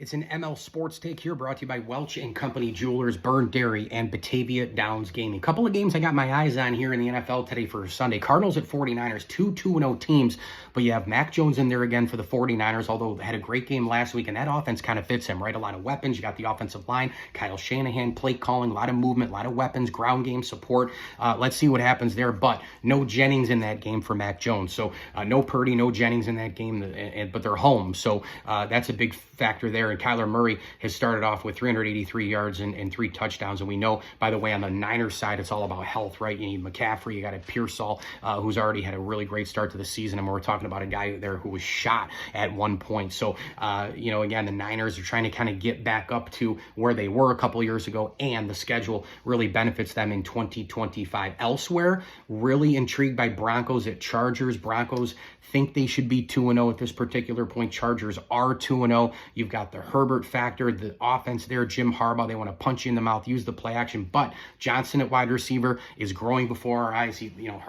It's an ML Sports Take here, brought to you by Welch and Company Jewelers, Burn Dairy, and Batavia Downs Gaming. A couple of games I got my eyes on here in the NFL today for Sunday. Cardinals at 49ers, two 2-0 teams, but you have Mac Jones in there again for the 49ers, although they had a great game last week, and that offense kind of fits him, right? A lot of weapons. You got the offensive line, Kyle Shanahan, play calling, a lot of movement, a lot of weapons, ground game support. Let's see what happens there, but no Jennings in that game for Mac Jones. So no Purdy, no Jennings in that game, but they're home. So that's a big factor there. And Kyler Murray has started off with 383 yards and 3 touchdowns. And we know, by the way, on the Niners side, it's all about health, right? You need McCaffrey. You got a Pearsall, who's already had a really great start to the season. And we're talking about a guy there who was shot at one point. So, again, the Niners are trying to kind of get back up to where they were a couple years ago. And the schedule really benefits them in 2025. Elsewhere, really intrigued by Broncos at Chargers. Broncos think they should be 2-0 at this particular point. Chargers are 2-0. You've got the Herbert factor, the offense there, Jim Harbaugh. They want to punch you in the mouth, use the play action. But Johnson at wide receiver is growing before our eyes.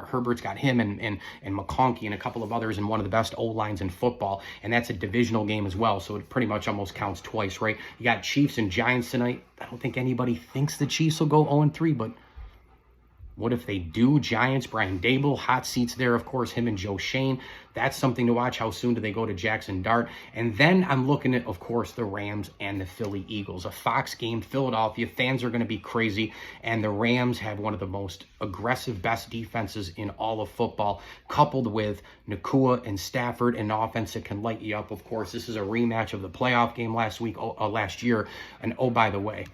Herbert's got him and McConkey and a couple of others in one of the best O-lines in football. And that's a divisional game as well. So it pretty much almost counts twice, right? You got Chiefs and Giants tonight. I don't think anybody thinks the Chiefs will go 0-3, but what if they do? Giants, Brian Dable, hot seats there, of course, him and Joe Shane. That's something to watch. How soon do they go to Jackson Dart? And then I'm looking at, of course, the Rams and the Philly Eagles. A Fox game, Philadelphia. Fans are going to be crazy. And the Rams have one of the most aggressive, best defenses in all of football, coupled with Nacua and Stafford, an offense that can light you up. Of course, this is a rematch of the playoff game last year. And oh, by the way,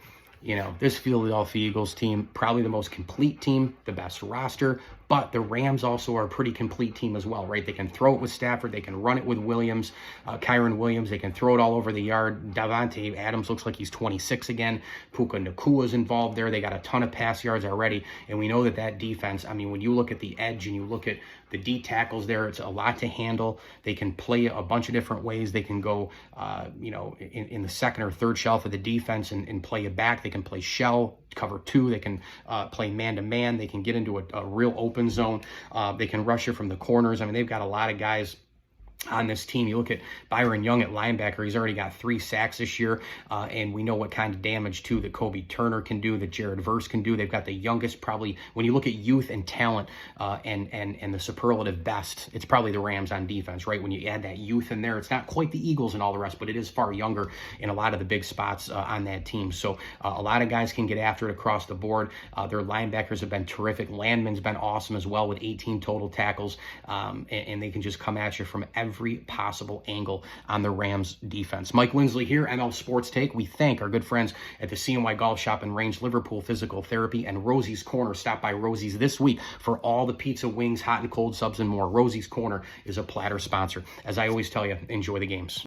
this Philadelphia Eagles team, probably the most complete team, the best roster, but the Rams also are a pretty complete team as well, right? They can throw it with Stafford. They can run it with Williams, Kyron Williams. They can throw it all over the yard. Davante Adams looks like he's 26 again. Puka Nacua's involved there. They got a ton of pass yards already, and we know that defense, when you look at the edge and you look at the D tackles there, it's a lot to handle. They can play a bunch of different ways. They can go, in the second or third shelf of the defense and play it back. They can play shell, cover 2. They can play man-to-man. They can get into a real open zone. They can rush it from the corners. They've got a lot of guys on this team. You look at Byron Young at linebacker. He's already got 3 sacks this year, and we know what kind of damage, too, that Kobe Turner can do, that Jared Verse can do. They've got the youngest, probably, when you look at youth and talent and the superlative best, it's probably the Rams on defense, right? When you add that youth in there, it's not quite the Eagles and all the rest, but it is far younger in a lot of the big spots on that team. So a lot of guys can get after it across the board. Their linebackers have been terrific. Landman's been awesome as well with 18 total tackles, and they can just come at you from every possible angle on the Rams defense. Mike Winsley here, ML Sports Take. We thank our good friends at the CNY Golf Shop and Range, Liverpool Physical Therapy, and Rosie's Corner. Stop by Rosie's this week for all the pizza, wings, hot and cold subs, and more. Rosie's Corner is a platter sponsor. As I always tell you, enjoy the games.